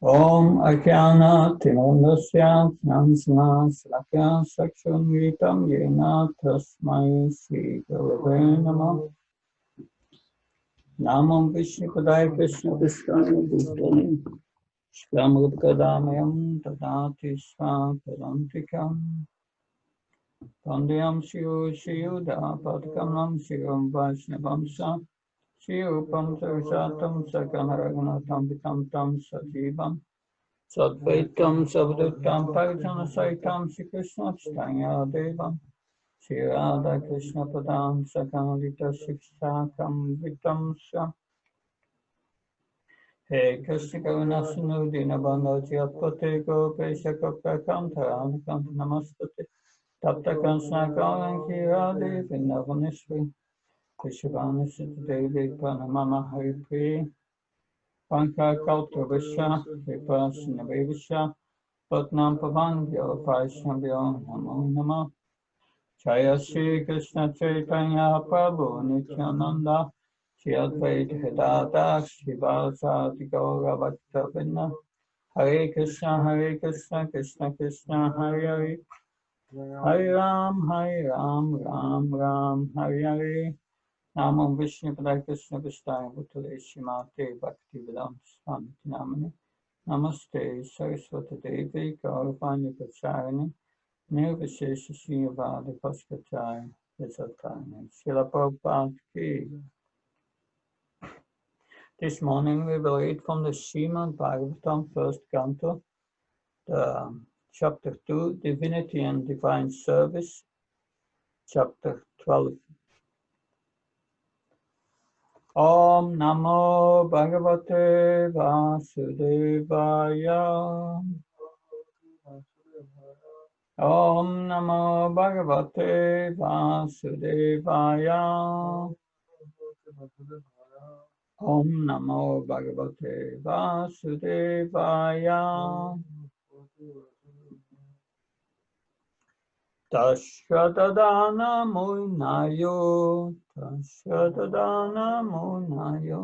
Om Akyana Timundasya Nansana Slakya Sakshungitam Yena Tasmai Sri Gurave Namah. Namam Vishnu Padaya Krishna Vishnu Bhutale Shlamrupkadamayam Tadati Svaparantikam Pandeyam Shivu Shiyuda Padkamam Shivam Vaishnavamsa Shiyupam Sarsatam Sakanaraganatam Vitam Tam Sajivam Sadvaitam Sabdutam Parijana Saitam Shri Krishna Chaitanya Devam Shri Radha Krishna Padam Sakanalita Shikshakam Vitam Sa He Krishna Karuna Sinu Dinabandha Jyatpate Gopesha Kapakam Taranakam Namastate Tapta Kansana Kauranki Radhe Vrindavaneshri Krishavanasit Devi Pranamama Hari Priya Panka Kautrabhisha Vipasinavivisha Patnam Pavangyo Vaishnavyo Namo Namah Jaya Shri Krishna Chaitanya Prabhu Nityananda Shri Advaita Gadadhara Srivasadi Gaura Bhaktavrinda Hare Krishna Krishna Krishna Hare Hare Hare Ram Ram Ram Hare Hare Namam Vishnu Padaya Krishna Vishnu Bhutale Shrimate Bhakti Vedanta Swami Namani Namaste Saraswati Devi Gauravani Pracharini Nirvishesha Srivadi Paskachaya Visatarani Srila Prabhupada Ki. This morning we will read from the Srimad Bhagavatam first canto, the chapter 2, Divinity and Divine Service, chapter 12. Om Namo Bhagavate Vasudevaya. Om Namo Bhagavate Vasudevaya. Om Namo Bhagavate Vasudevaya. Tashadadana Munayo, Tashadadana Munayo,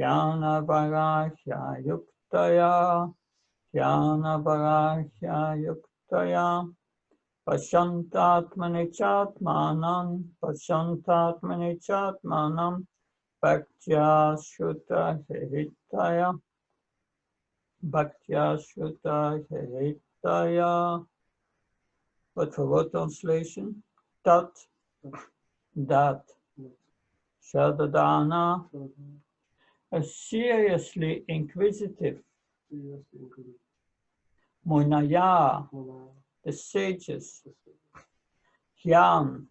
Jnana Bharashya Yuktaya, Jnana Bharashya Yuktaya, Pashantatmani Chatmanam, Bhaktya Shuta Hritaya. But for what translation? Tat, that, Shadadana, a seriously inquisitive, Munaya, the sages, Jnana,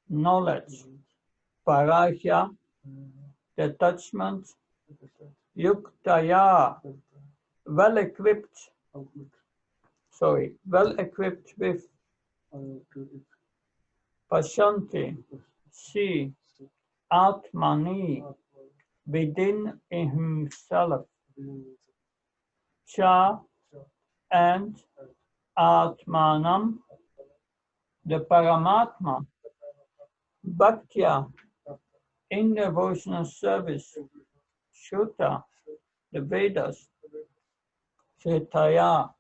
knowledge, Parahya, the attachment, Yuktaya, well equipped with Pashanti, see, Atmani, within himself, Cha, and Atmanam, the Paramatma, Bhaktya, in devotional service, Shuta, the Vedas, Shetaya,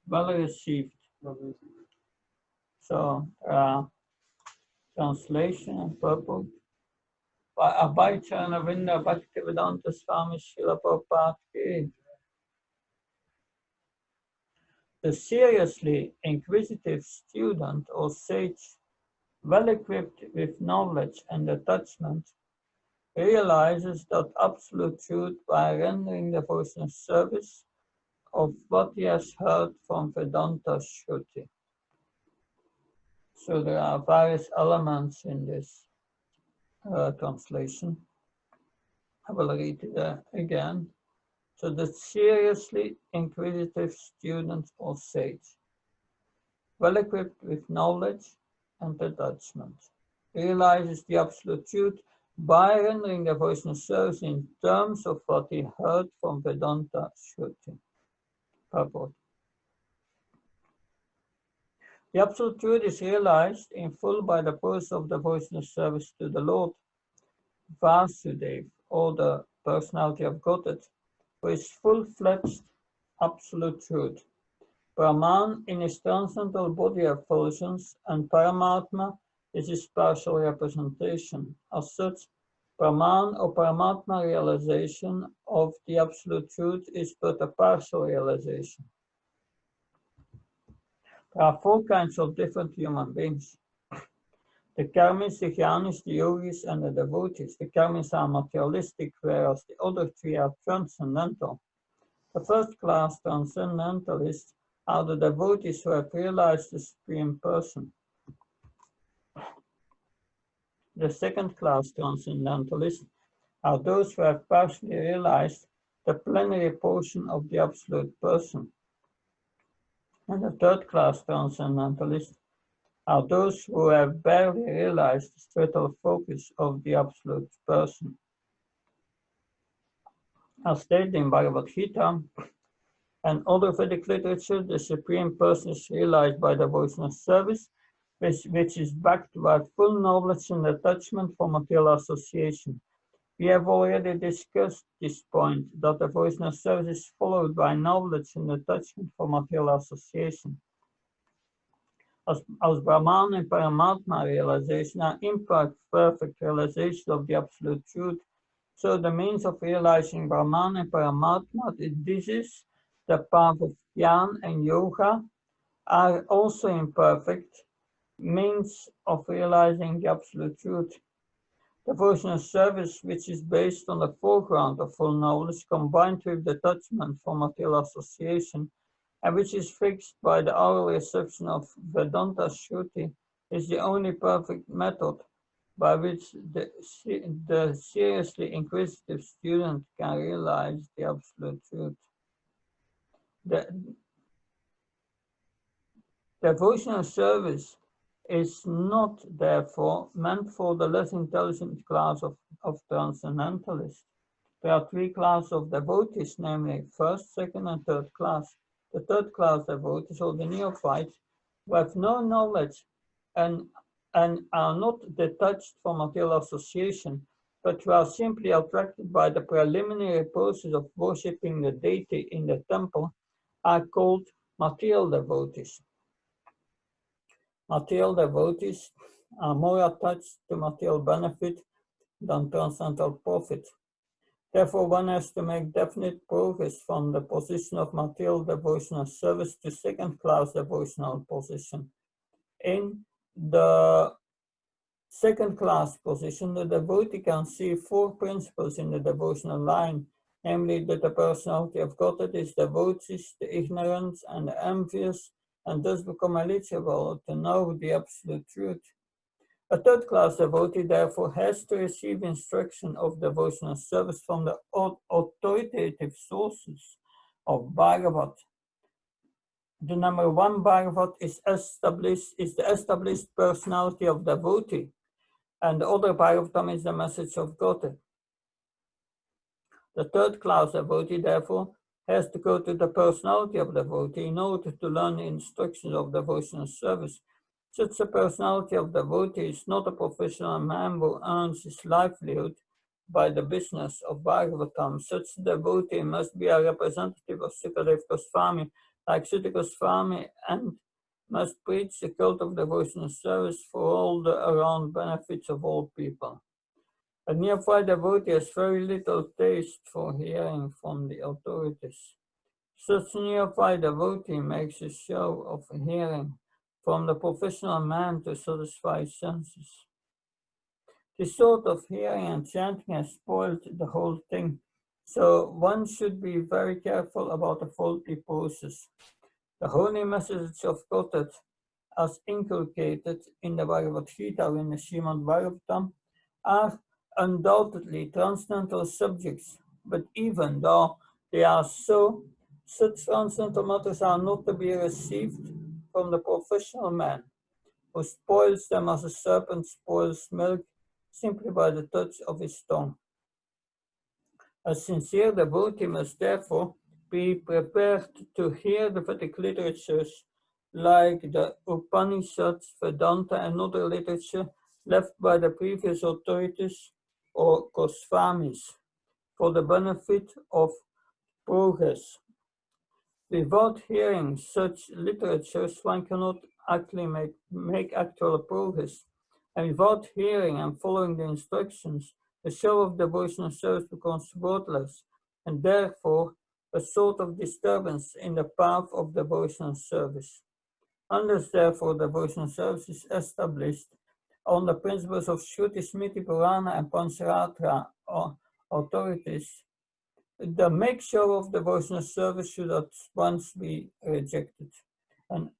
well received. So, translation and purport by Abhayacharana Vrinda Bhaktivedanta Swami Srila Prabhupada Ki. The seriously inquisitive student or sage, well equipped with knowledge and attachment, realizes that absolute truth by rendering devotional service of what he has heard from Vedanta Shruti. So there are various elements in this translation. I will read it again. So the seriously inquisitive student or sage, well equipped with knowledge and attachment, realizes the absolute truth by rendering devotional service in terms of what he heard from Vedanta Shruti. Purport. The absolute truth is realized in full by the process of devotional service to the Lord Vasudeva, or the personality of Godhead, for his full-fledged absolute truth. Brahman in his transcendental body effulgence and Paramatma is his partial representation. As such, Brahman or Paramatma realization of the absolute truth is but a partial realization. There are four kinds of different human beings. The karmis, the jnanis, the yogis, and the devotees. The karmis are materialistic, whereas the other three are transcendental. The first class transcendentalists are the devotees who have realized the Supreme Person. The second class transcendentalists are those who have partially realized the plenary portion of the Absolute Person. And the third class transcendentalists are those who have barely realized the spiritual focus of the Absolute Person. As stated in Bhagavad Gita and other Vedic literature, the Supreme Person is realized by devotional service, which is backed by full knowledge and detachment from material association. We have already discussed this point, that devotional service is followed by knowledge and detachment from material association. As Brahman and Paramatma realization are imperfect realization of the Absolute Truth, so the means of realizing Brahman and Paramatma, this is the path of Jnana and Yoga, are also imperfect means of realizing the Absolute Truth. Devotional service, which is based on the foreground of full knowledge combined with detachment from material association, and which is fixed by the oral reception of Vedanta Shruti, is the only perfect method by which the seriously inquisitive student can realize the Absolute Truth. The devotional service is not, therefore, meant for the less intelligent class of transcendentalists. There are three classes of devotees, namely first, second, and third class. The third class devotees, or the neophytes, who have no knowledge and are not detached from material association, but who are simply attracted by the preliminary process of worshipping the deity in the temple, are called material devotees. Material devotees are more attached to material benefit than transcendental profit. Therefore, one has to make definite progress from the position of material devotional service to second-class devotional position. In the second-class position, the devotee can see four principles in the devotional line, namely that the personality of Godhead is devotees, the ignorant, and the envious, and thus become eligible to know the absolute truth. A third-class devotee, therefore, has to receive instruction of devotional service from the authoritative sources of Bhagavat. The number one Bhagavat is the established personality of devotee, and the other Bhagavatam is the message of Godhead. The third-class devotee, therefore, has to go to the personality of devotee in order to learn the instructions of devotional service. Such a personality of devotee is not a professional man who earns his livelihood by the business of Bhagavatam. Such a devotee must be a representative of Sukadeva Goswami, like Sutta Goswami, and must preach the cult of devotional service for all the around benefits of all people. A neophyte devotee has very little taste for hearing from the authorities. Such a neophyte devotee makes a show of hearing from the professional man to satisfy his senses. This sort of hearing and chanting has spoiled the whole thing, so one should be very careful about the faulty process. The holy message of Godhead, as inculcated in the Bhagavad Gita or in the Srimad Bhagavatam, are undoubtedly transcendental subjects, but even though they are so, such transcendental matters are not to be received from the professional man, who spoils them as a serpent spoils milk simply by the touch of his tongue. A sincere devotee must therefore be prepared to hear the Vedic literatures like the Upanishads, Vedanta, and other literature left by the previous authorities or Goswamis for the benefit of progress. Without hearing such literatures, one cannot actually make actual progress. And without hearing and following the instructions, the show of devotional service becomes worthless, and therefore a sort of disturbance in the path of devotional service. Unless therefore devotional service is established on the principles of Shruti, Smriti, Purana and Pancharatra authorities, the make show of devotional service should at once be rejected. An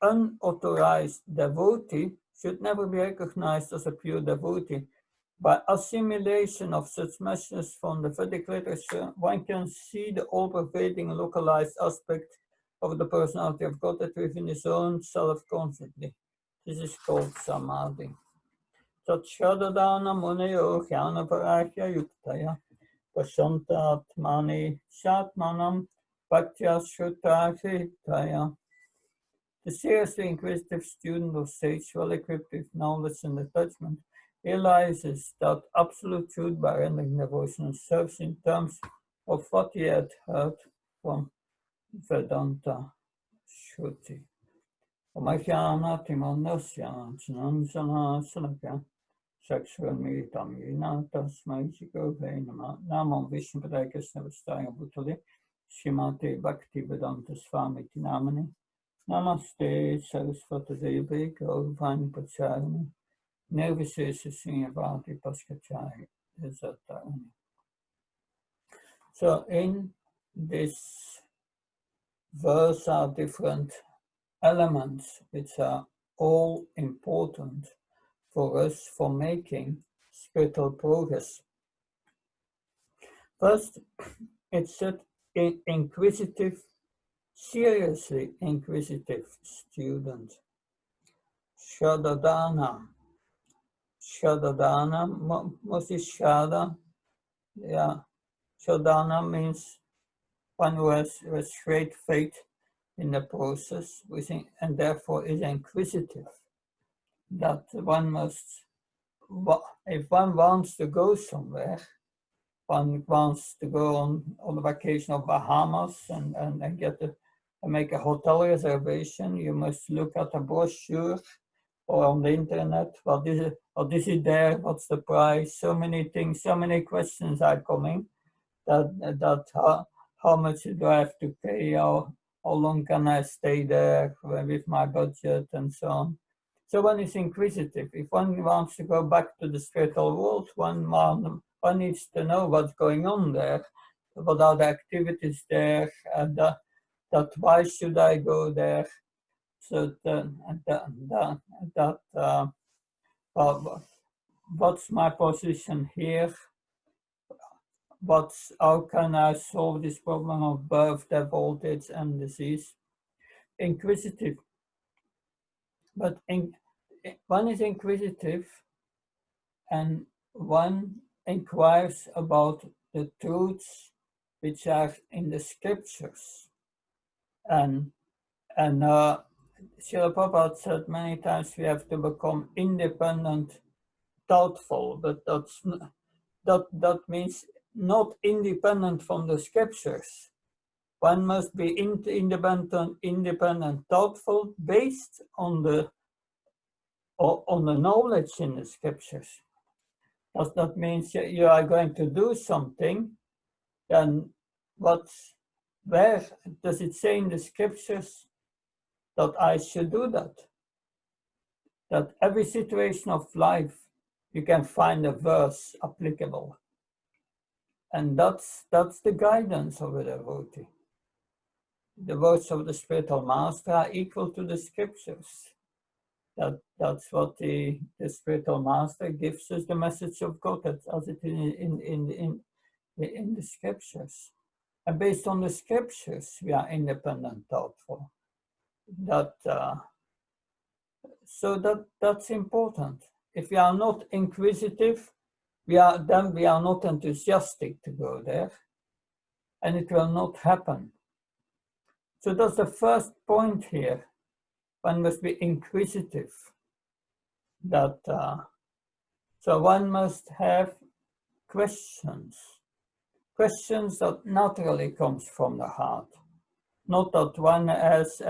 unauthorized devotee should never be recognized as a pure devotee. By assimilation of such messages from the Vedic literature, one can see the all-pervading localized aspect of the personality of God within his own self constantly. This is called samadhi. Tatshadadana muneyo jnana parahya yuktaya pasanta atmani shatmanam bhaktya shrutahritaya. The seriously inquisitive student of sage, well equipped with knowledge and attachment, realizes that absolute truth by rendering devotional service in terms of what he had heard from Vedanta Shruti. Omahyanatimanasya Jananjana Salakya Shakshramiritam Yina Tasmai Shikove Namam Vishnupadaya Krishna Vastaya Bhutale Shrimate Bhakti Vedanta Swami Namani Namaste Saraswata Devi Gaurvani Pacharani Nirvishesha Srinyavati Paskachari Desatarani. So in this verse are different elements which are all important for us for making spiritual progress. First, it said inquisitive, seriously inquisitive student. Shadadana. Shadadana, mostly Shada. Yeah, Shadana means one who has great faith in the process, and therefore is inquisitive. That one must, if one wants to go somewhere, one wants to go on a vacation of Bahamas and make a hotel reservation, you must look at a brochure or on the internet. What is it there? What's the price? So many things, so many questions are coming. That how much do I have to pay? How long can I stay there with my budget and so on? So one is inquisitive. If one wants to go back to the spiritual world, one needs to know what's going on there, what are the activities there, and that why should I go there? So what's my position here? How can I solve this problem of birth, death, old age, and disease? Inquisitive. But one is inquisitive and one inquires about the truths which are in the scriptures. And Srila Prabhupada said many times we have to become independent, thoughtful, but that means not independent from the scriptures. One must be independent, thoughtful, based on the knowledge in the scriptures. Does that mean you are going to do something? Then where does it say in the scriptures that I should do that? That every situation of life you can find a verse applicable. And that's the guidance of a devotee. The words of the spiritual master are equal to the scriptures. That's what the spiritual master gives us, the message of God, as it is in the scriptures. And based on the scriptures, we are independent, thoughtful. That's important. If we are not inquisitive, we are not enthusiastic to go there, and it will not happen. So that's the first point here. One must be inquisitive. So one must have questions questions that naturally comes from the heart. Not that one has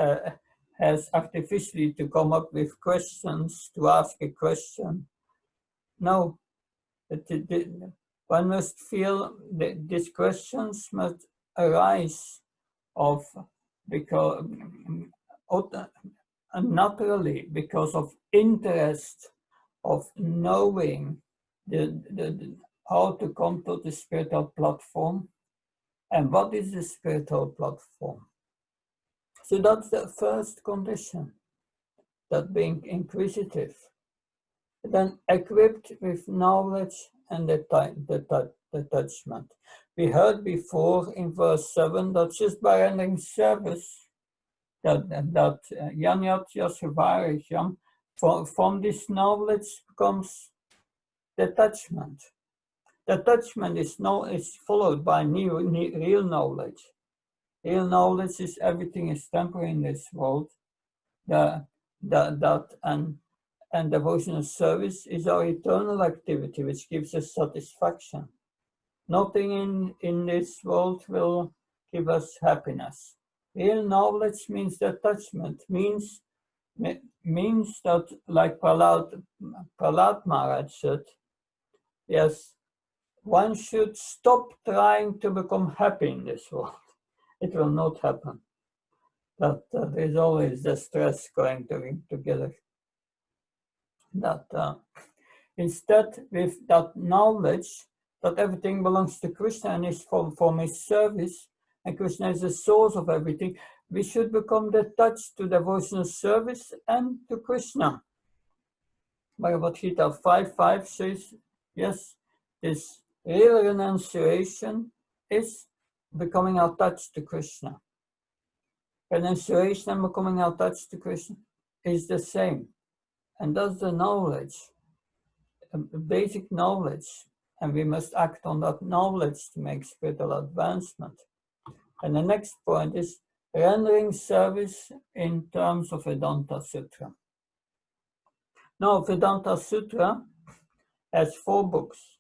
artificially to come up with questions to ask a question. No, one must feel that these questions must arise of because naturally because of interest of knowing how to come to the spiritual platform and what is the spiritual platform. So that's the first condition, that being inquisitive, then equipped with knowledge and detachment. We heard before in verse 7 that just by rendering service, that from this knowledge comes detachment. Detachment is followed by real knowledge. Real knowledge is everything is temporary in this world. And devotional service is our eternal activity, which gives us satisfaction. Nothing in this world will give us happiness. Real knowledge means detachment, means that, like Prahlad Maharaj said, yes, one should stop trying to become happy in this world. It will not happen. That there's always the stress going together. That instead, with that knowledge that everything belongs to Krishna and is from his service, and Krishna is the source of everything, we should become detached to devotional service and to Krishna. Bhagavad Gita 5.5 says, yes, this real renunciation is becoming attached to Krishna. Renunciation and becoming attached to Krishna is the same. And that's the knowledge, basic knowledge. And we must act on that knowledge to make spiritual advancement. And the next point is rendering service in terms of Vedanta Sutra. Now, Vedanta Sutra has 4 books.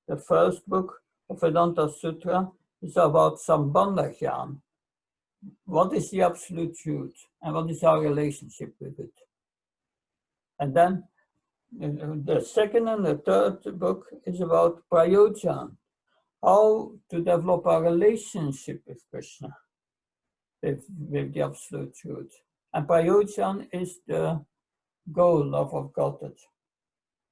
The first book of Vedanta Sutra is about Sambandha Jnana. What is the absolute truth and what is our relationship with it? And then the second and the third book is about Prayojana, how to develop our relationship with Krishna, with the absolute truth. And Prayojana is the goal of Godhead.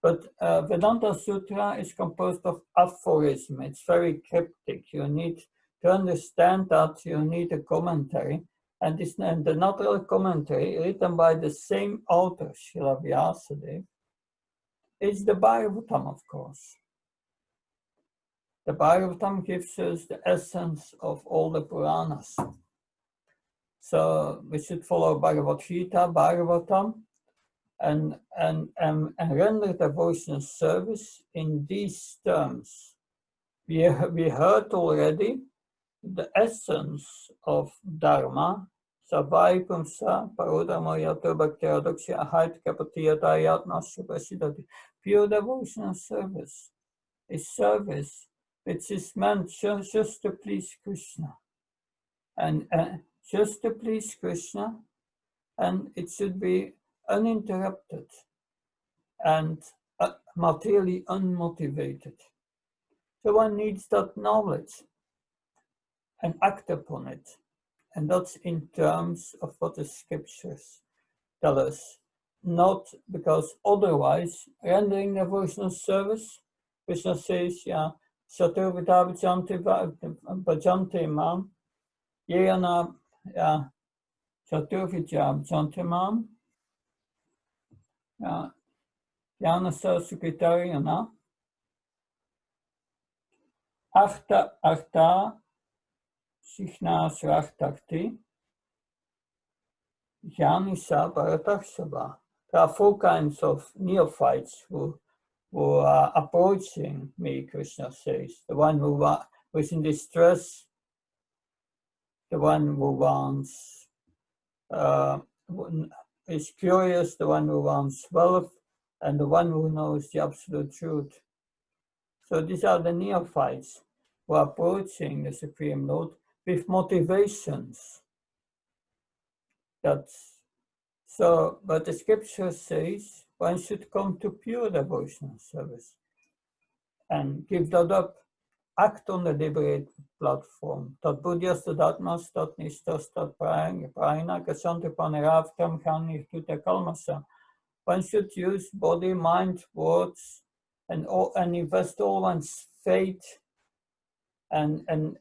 But Vedanta Sutra is composed of aphorism. It's very cryptic. You need to understand that, you need a commentary. And the natural commentary, written by the same author, Srila Vyasadeva, is the Bhagavatam, of course. The Bhagavatam gives us the essence of all the Puranas. So we should follow Bhagavad Gita, Bhagavatam, and render devotional service in these terms. We heard already the essence of Dharma, Savai Pumsa, Parodharma Yato Bhaktiradoksha Ahait Kapatiyata Yatna Suprasidati. Pure devotional service is service which is meant just to please Krishna. And just to please Krishna, and it should be uninterrupted and materially unmotivated. So one needs that knowledge and act upon it. And that's in terms of what the scriptures tell us. Not because otherwise, rendering devotional service, Krishna says, Satur Vita Bhajante Mam, Yena Satur Vita Bhajante Mam, Jnana Sukritariana, Artha Sikhna Srachtakti, Jnanisa Bharatakshava. There are 4 kinds of neophytes who are approaching me, Krishna says. The one who is in distress, the one who wants, is curious, the one who wants wealth, and the one who knows the absolute truth. So these are the neophytes. who are approaching the Supreme Lord with motivations. That's so, but the scripture says one should come to pure devotional service and give that up, act on the liberated platform. Dat buddhiaste dat mas, dat nistas, dat praina, kasante panerav, gaan niet to the kalmasa. One should use body, mind, words, and invest all one's faith and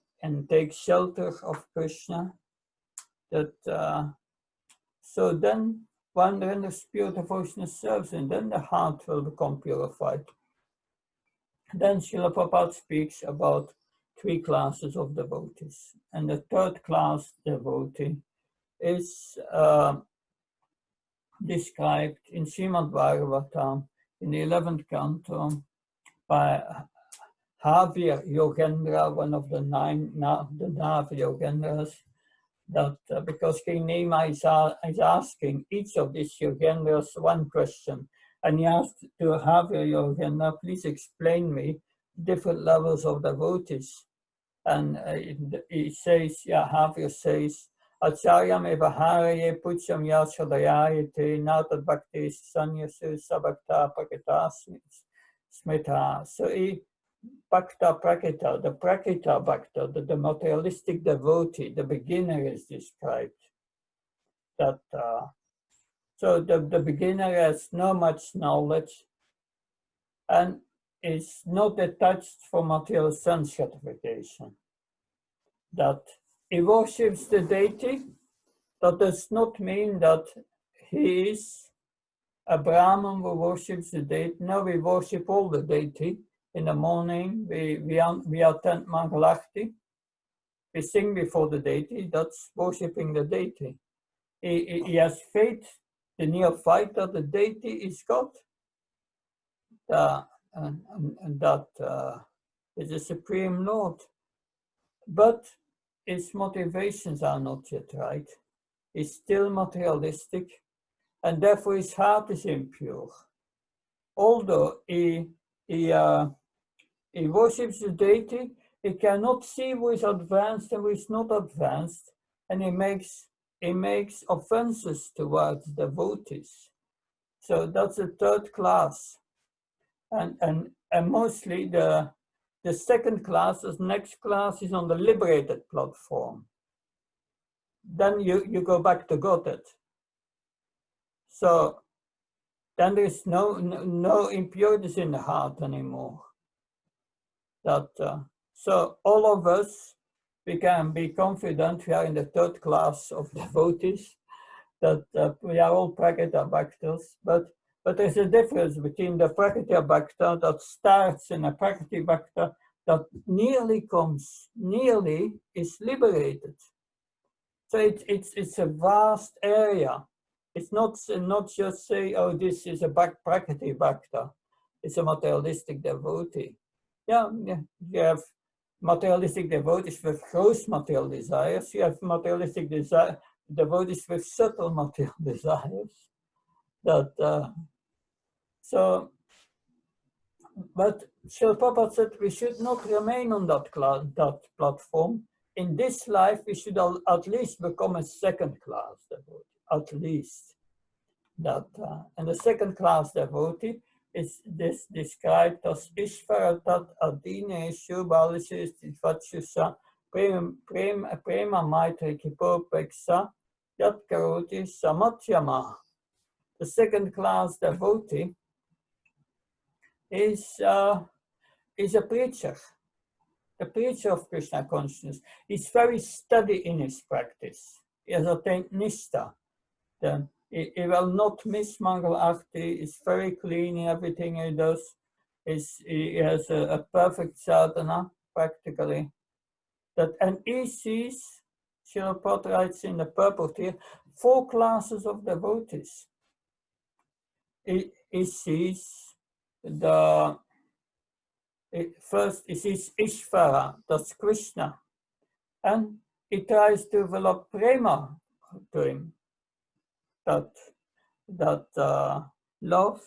take shelter of Krishna. That so then one renders pure devotional service, and then the heart will become purified. Then Srila Prabhupada speaks about 3 classes of devotees, and the 3rd class devotee is described in Srimad Bhagavatam in the 11th canto by Havir Yogendra, one of the 9 the Nav Yogendras, that because King Nema is asking each of these Yogendras one question, and he asked to Havir Yogendra, please explain me different levels of devotees. And he says, yeah, Havir says, Acharyam evaharaye pucham yashadayayate natad bhakti sanyasu sabhakta prakita smita. So he Bhakta Prakita, the Prakita Bhakta, the materialistic devotee, the beginner is described. That so the beginner has not much knowledge and is not attached for material sense gratification. That he worships the deity. That does not mean that he is a Brahman who worships the deity. No, we worship all the deity. In the morning, we attend Mangalarti. We sing before the deity. That's worshipping the deity. He has faith, the neophyte, that the deity is God. And that is the Supreme Lord. But his motivations are not yet right. He's still materialistic, and therefore his heart is impure. Although he worships the deity, he cannot see who is advanced and who is not advanced, and he makes offenses towards devotees. So that's the 3rd class, and mostly the 2nd class, the next class, is on the liberated platform. Then you go back to Godhead. So then there is no impurities in the heart anymore. That so all of us, we can be confident we are in the 3rd class of devotees, that we are all Prakita Bhaktas, but there's a difference between the Prakita Bhakta that starts in a Prakriti Bhakta that nearly is liberated. So it's a vast area. It's not just say, oh, this is a Prakriti Bhakta. It's a materialistic devotee. Yeah, you have materialistic devotees with gross material desires. You have materialistic devotees with subtle material desires. That so, but Srila Prabhupada said we should not remain on that platform. In this life, we should at least become a 2nd class devotee, at least. That and the 2nd class devotee is this described as Ishvara tat adineshu balishu stvachusa prema maitri kipopeksa yat karoti samatyama. The 2nd class devotee is a preacher, the preacher of Krishna consciousness. He's very steady in his practice. He has attained nishta. He will not miss Mangal Arti. He's very clean in everything he does. He has a perfect sadhana, practically. And he sees, Srila Prabhupada writes in the purport here, 4 classes of devotees. He sees first he sees Ishvara, that's Krishna, and he tries to develop prema to him, that love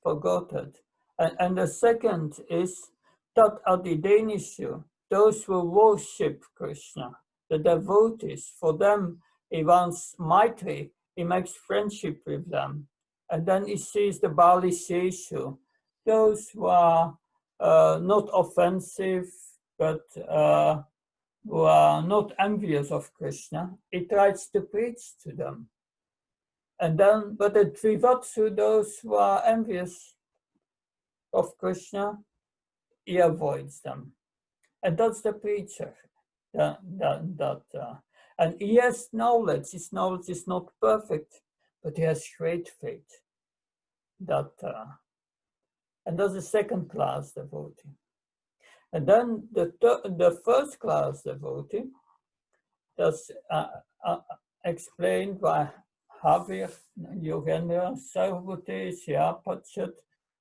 for Godhead. And the second is Tat Adidenishu, those who worship Krishna, the devotees, for them he wants Maitri, he makes friendship with them. And then he sees the Bali Sheshu, those who are not offensive, but who are not envious of Krishna. He tries to preach to them. And then, but the Trivatsu, those who are envious of Krishna, he avoids them. And that's the preacher. And he has knowledge. His knowledge is not perfect, but he has great faith. And that's the second class devotee. And then the first class devotee, that's explained by Havir, Yogendra, Sarvati, Syapachat,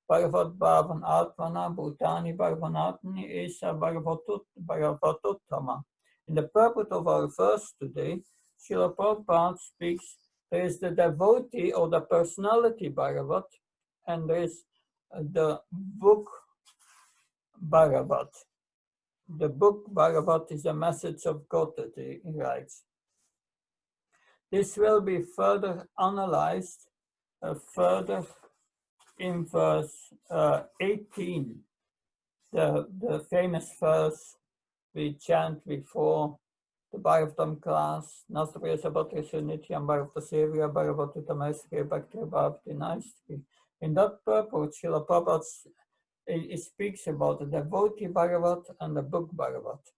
Bhagavat Bhavan Atmana, Bhutani Bhavanatni, Esa Bhagavatottama. In the purport of our verse today, Srila Prabhupada speaks, there is the devotee or the personality Bhagavat, and there is the book Bhagavat. The book Bhagavat is a message of God that he writes. This will be further analyzed further in verse 18, the famous verse we chant before the Bhagavatam class, Nastapriya Sabatrisya Nityam Bhagavata Sevya Bhagavata Tamesri Bhakti Bhavati Naistri. In that purport, Srila Prabhupada speaks about the devotee Bhagavat and the book Bhagavat.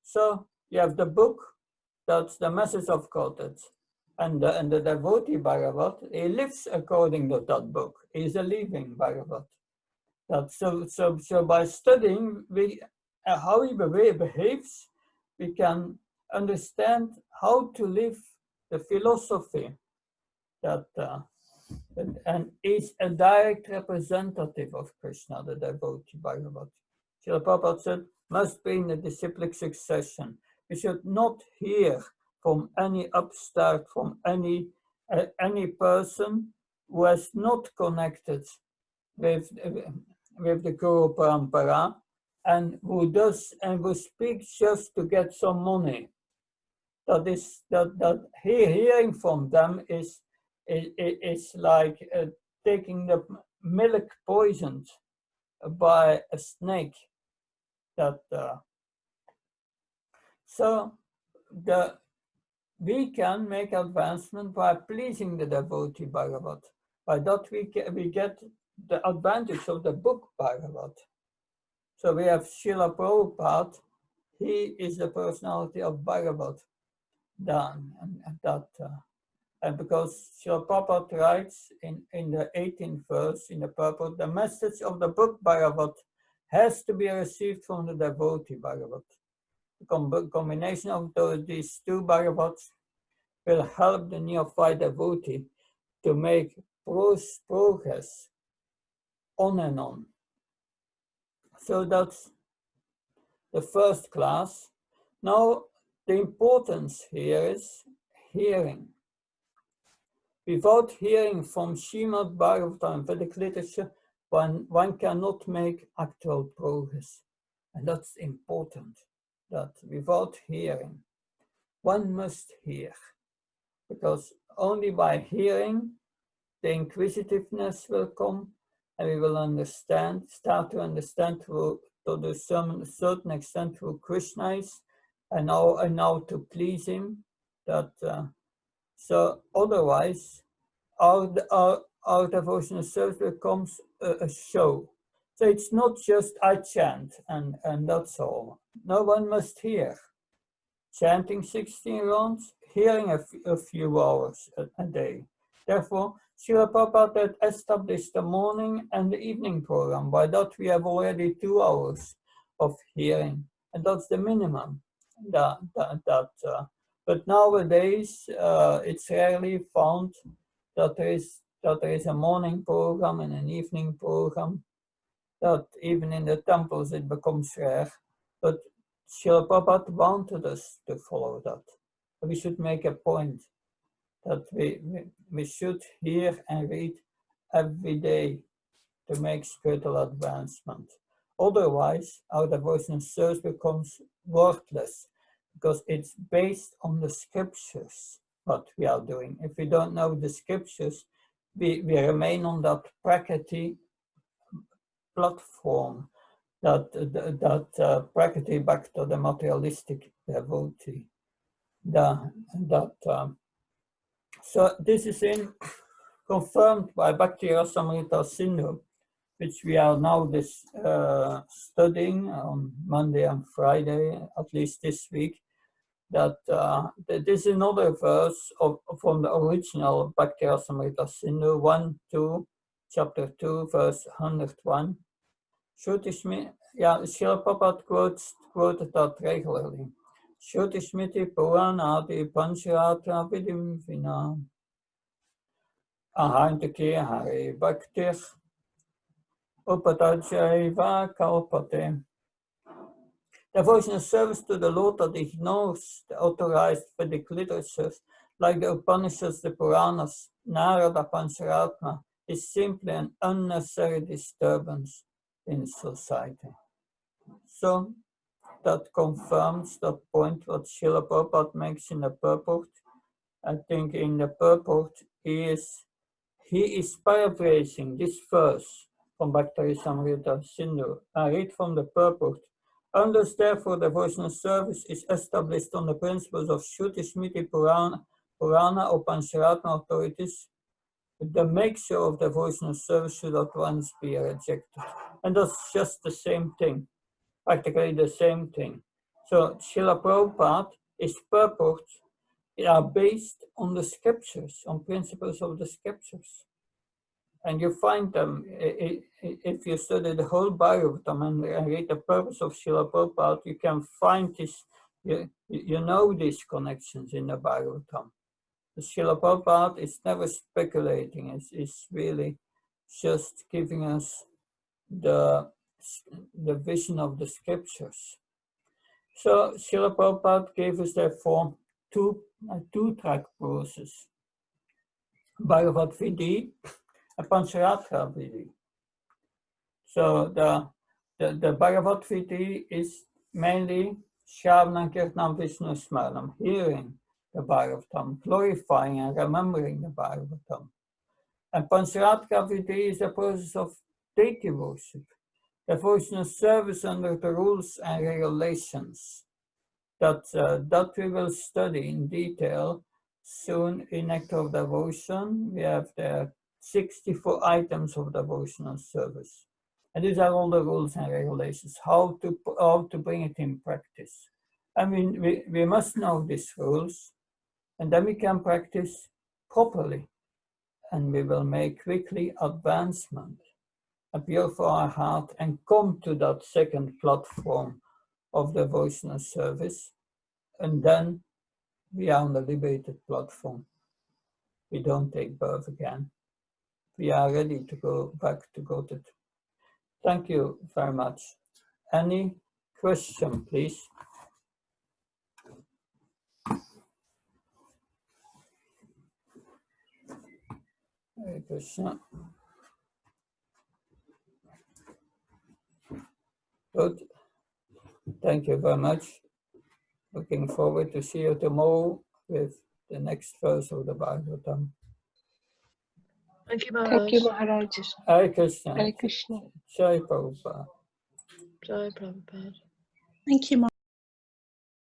So you have the book, that's the message of God, and the devotee Bhagavat, he lives according to that book. He is a living Bhagavat. So by studying how he behaves, we can understand how to live the philosophy and is a direct representative of Krishna, the devotee Bhagavat. Srila Prabhupada said, must be in a disciplic succession. We should not hear from any upstart, from any person who has not connected with the Guru Parampara and who speaks just to get some money. That hearing from them is like taking the milk poisoned by a snake. So we can make advancement by pleasing the devotee Bhagavat. By that we get the advantage of the book Bhagavat. So we have Srila Prabhupada, he is the personality of Bhagavat. And because Srila Prabhupada writes in the 18th verse, in the purport, the message of the book Bhagavat has to be received from the devotee Bhagavat. The combination of these two Bhagavats will help the neophyte devotee to make progress on and on. So that's the first class. Now, the importance here is hearing. Without hearing from Srimad Bhagavatam and Vedic literature, one cannot make actual progress. And that's important, that without hearing, one must hear. Because only by hearing, the inquisitiveness will come, and we will start to understand to a certain extent who Krishna is, and how to please him. So otherwise, our devotional service becomes a show. So it's not just I chant and that's all. No one must hear. Chanting 16 rounds, hearing a few hours a day. Therefore, Srila Prabhupada established the morning and the evening program. By that, we have already 2 hours of hearing, and that's the minimum. But nowadays, it's rarely found that there is a morning program and an evening program. That even in the temples it becomes rare. But Srila Prabhupada wanted us to follow that. We should make a point that we should hear and read every day to make spiritual advancement. Otherwise, our devotional service becomes worthless because it's based on the scriptures, what we are doing. If we don't know the scriptures, we remain on that Prakriti platform, that Prakriti back to the materialistic devotee. So this is confirmed by Bhakti Rasamrita Sindhu, which we are now studying on Monday and Friday, at least this week, that this is another verse from the original Bhakti Rasamrita Sindhu, 1-2, chapter 2, verse 101. Shrila Prabhupada quoted that regularly. Shruti Smriti Puranadi Pancharatra Vidim Vina Ahantaki Hari Bhaktir Upadajaiva Kalpate. Devotional service to the Lord that ignores the authorized Vedic literatures like the Upanishads, the Puranas, Narada Pancharatma is simply an unnecessary disturbance in society. So that confirms that point what Srila Prabhupada makes in the purport. I think in the purport he is paraphrasing this verse from Bhakti Rasamrita Sindhu. I read from the purport. Unless therefore devotional service is established on the principles of Shruti, Smriti, Purana or Pancharatma authorities, the mixture of devotional service should at once be rejected. And that's just the same thing, practically the same thing. So Srila Prabhupada, his purports are based on the scriptures, on principles of the scriptures. And you find them, if you study the whole Bhagavatam and read the purpose of Srila Prabhupada, you can find this, you know these connections in the Bhagavatam. The Srila Prabhupada is never speculating, it's really just giving us the vision of the scriptures. So Srila Prabhupada gave us therefore two-track process, Bhagavad Vidhi and Pancharatra Vidhi. So the Bhagavad Vidhi is mainly Shravana Kirtanam Vishnu Smaranam, hearing the Bhagavatam, glorifying and remembering the Bhagavatam. And Pancharatra Vidhi is a process of deity worship, devotional service under the rules and regulations that we will study in detail soon in Nectar of Devotion. We have the 64 items of devotional service. And these are all the rules and regulations, how to bring it in practice. I mean, we must know these rules, and then we can practice properly, and we will make quickly advancement, and purify our heart, and come to that second platform of devotional service, and then we are on the liberated platform. We don't take birth again. We are ready to go back to God. Thank you very much. Any question, please? Any question? Good. Thank you very much. Looking forward to see you tomorrow with the next verse of the Bhagavatam. Thank you, Maharaj. Thank you, Maharaj. Hare Krishna. Hare Krishna. Jai Prabhupada. Jai Prabhupada. Thank you, Maharaj.